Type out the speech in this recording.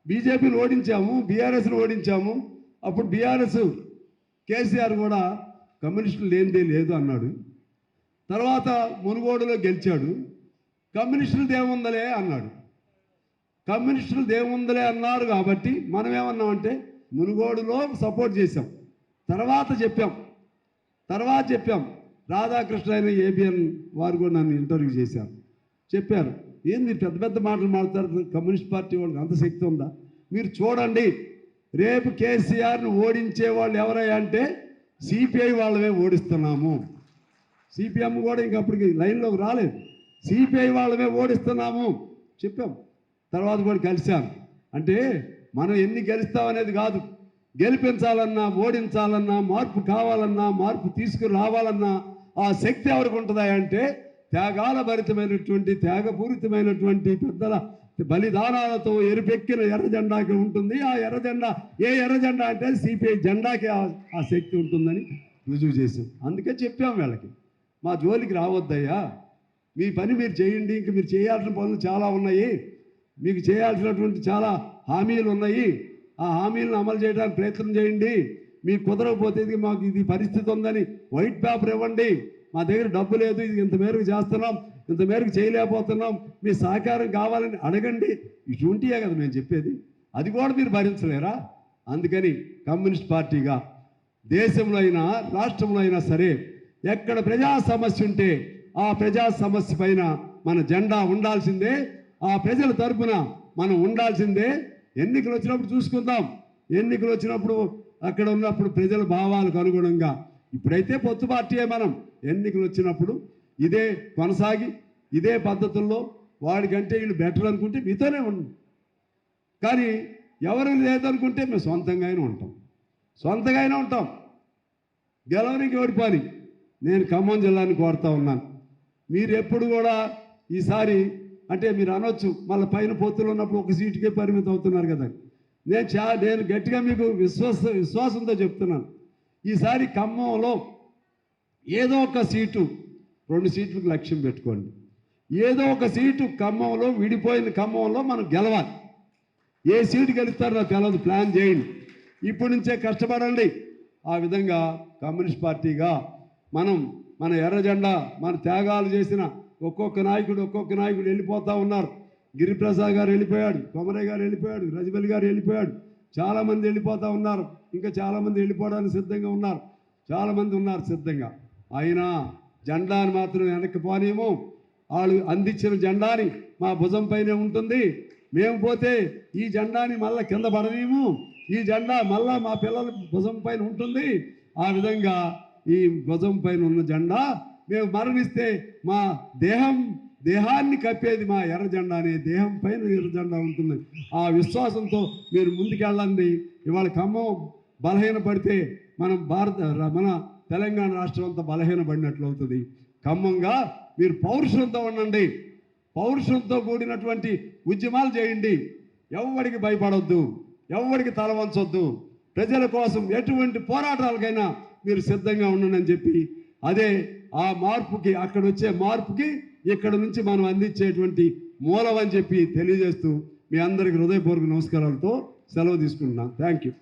బీజేపీని ఓడించాము, బీఆర్ఎస్ని ఓడించాము. అప్పుడు బీఆర్ఎస్ కేసీఆర్ కూడా కమ్యూనిస్టులు లేనిదే లేదు అన్నాడు. తర్వాత మునుగోడులో గెలిచాడు, కమ్యూనిస్టులు దేవుందలే అన్నాడు. కమ్యూనిస్టులు దేవుందలే అన్నారు కాబట్టి మనం ఏమన్నామంటే మునుగోడులో సపోర్ట్ చేశాం. తర్వాత చెప్పాం రాధాకృష్ణ అయిన ఏబిఎన్ వారు కూడా నన్ను ఇంటర్వ్యూ చేశారు. చెప్పారు, ఏంది పెద్ద పెద్ద మాటలు మాట్లాడుతారు, కమ్యూనిస్ట్ పార్టీ వాళ్ళకి అంత శక్తి ఉందా? మీరు చూడండి, రేపు కేసీఆర్ను ఓడించే వాళ్ళు ఎవరయ్యా అంటే సిపిఐ వాళ్ళమే ఓడిస్తున్నాము. సిపిఎం కూడా ఇంకప్పటికి లైన్లోకి రాలేదు. సిపిఐ వాళ్ళమే ఓడిస్తున్నాము చెప్పాం. తర్వాత కూడా కలిశాను. అంటే మనం ఎన్ని గెలుస్తామనేది కాదు, గెలిపించాలన్నా, ఓడించాలన్నా, మార్పు కావాలన్నా, మార్పు తీసుకురావాలన్నా ఆ శక్తి ఎవరికి ఉంటుందా అంటే త్యాగాల భరితమైనటువంటి, త్యాగపూరితమైనటువంటి పెద్దల బలిదానాలతో ఎరుపెక్కిన ఎర్ర జెండాకి ఉంటుంది. ఆ ఎర్ర జెండా ఎర్ర జెండా అంటే సిపిఐ జెండాకి ఆ శక్తి ఉంటుందని రుజువు చేసాం. అందుకే చెప్పాం వీళ్ళకి, మా జోలికి రావద్దయ్యా, మీ పని మీరు చేయండి, ఇంక మీరు చేయాల్సిన పనులు చాలా ఉన్నాయి, మీకు చేయాల్సినటువంటి చాలా హామీలు ఉన్నాయి, ఆ హామీలను అమలు చేయడానికి ప్రయత్నం చేయండి. మీకు కుదరకపోతే మాకు ఇది పరిస్థితి ఉందని వైట్ పేపర్ ఇవ్వండి, మా దగ్గర డబ్బు లేదు, ఇది ఇంత మేరకు చేస్తున్నాం, ఇంత మేరకు చేయలేకపోతున్నాం, మీ సహకారం కావాలని అడగండి. ఇటువంటియే కదా మేము చెప్పేది. అది కూడా మీరు భరించలేరా? అందుకని కమ్యూనిస్ట్ పార్టీగా దేశంలో అయినా రాష్ట్రంలో అయినా సరే ఎక్కడ ప్రజా సమస్య ఉంటే ఆ ప్రజా సమస్య పైన మన జెండా ఉండాల్సిందే, ఆ ప్రజల తరపున మనం ఉండాల్సిందే. ఎన్నికలు వచ్చినప్పుడు చూసుకుందాం, ఎన్నికలు వచ్చినప్పుడు అక్కడ ఉన్నప్పుడు ప్రజల భావాలకు అనుగుణంగా. ఇప్పుడైతే పొత్తు పార్టీయే. మనం ఎన్నికలు వచ్చినప్పుడు ఇదే కొనసాగి ఇదే పద్ధతుల్లో వాడికంటే వీళ్ళు బెటర్ అనుకుంటే మీతోనే ఉండు, కానీ ఎవరు లేదనుకుంటే మేము సొంతంగా ఉంటాం. గెలవనికి ఓడిపోని. నేను ఖమ్మం జిల్లాని కోరుతా ఉన్నాను, మీరు ఎప్పుడు కూడా ఈసారి అంటే మీరు అనొచ్చు మళ్ళీ పైన పొత్తులు ఉన్నప్పుడు ఒక సీటుకే పరిమితం అవుతున్నారు కదా. నేను గట్టిగా మీకు విశ్వాసంతో చెప్తున్నాను, ఈసారి ఖమ్మంలో ఏదో ఒక సీటు, 2 సీట్లకు లక్ష్యం పెట్టుకోండి. ఏదో ఒక సీటు ఖమ్మంలో, విడిపోయిన ఖమ్మంలో మనం గెలవాలి. ఏ సీటు గెలుస్తారో నాకు తెలియదు, ప్లాన్ చేయండి, ఇప్పటి నుంచే కష్టపడండి. ఆ విధంగా కమ్యూనిస్ట్ పార్టీగా మన ఎర్ర జెండా, మన త్యాగాలు చేసిన ఒక్కొక్క నాయకుడు వెళ్ళిపోతూ ఉన్నారు. గిరిప్రసాద్ గారు వెళ్ళిపోయాడు, కొమరయ్య గారు వెళ్ళిపోయాడు, రజబలి గారు వెళ్ళిపోయాడు, చాలామంది వెళ్ళిపోతూ ఉన్నారు. ఇంకా చాలామంది వెళ్ళిపోవడానికి సిద్ధంగా ఉన్నారు, చాలామంది ఉన్నారు సిద్ధంగా. అయినా జెండాని మాత్రం వెనక్కి పోనేమో. వాళ్ళు అందించిన జెండాని మా భుజం పైనే ఉంటుంది. మేము పోతే ఈ జెండాని మళ్ళీ కింద పడనేము, ఈ జెండా మళ్ళా మా పిల్లల భుజం పైన ఉంటుంది. ఆ విధంగా ఈ భుజం పైన ఉన్న జెండా మేము మరణిస్తే మా దేహాన్ని కప్పేది మా ఎర్ర జెండా అనే దేహం పైన ఎర్ర జెండా ఉంటుంది. ఆ విశ్వాసంతో మీరు ముందుకెళ్ళండి. ఇవాళ ఖమ్మం బలహీనపడితే మన తెలంగాణ రాష్ట్రం అంతా బలహీనపడినట్లు అవుతుంది. ఖమ్మంగా మీరు పౌరుషంతో ఉండండి, పౌరుషంతో కూడినటువంటి ఉద్యమాలు చేయండి. ఎవరికి భయపడొద్దు, ఎవరికి తల వంచొద్దు. ప్రజల కోసం ఎటువంటి పోరాటాలకైనా మీరు సిద్ధంగా ఉండండి అని చెప్పి, అదే ఆ మార్పుకి, అక్కడ వచ్చే మార్పుకి ఇక్కడ నుంచి మనం అందించేటువంటి మూలం అని చెప్పి తెలియజేస్తూ మీ అందరికీ హృదయపూర్వక నమస్కారాలతో సెలవు తీసుకుంటున్నాను. Thank you.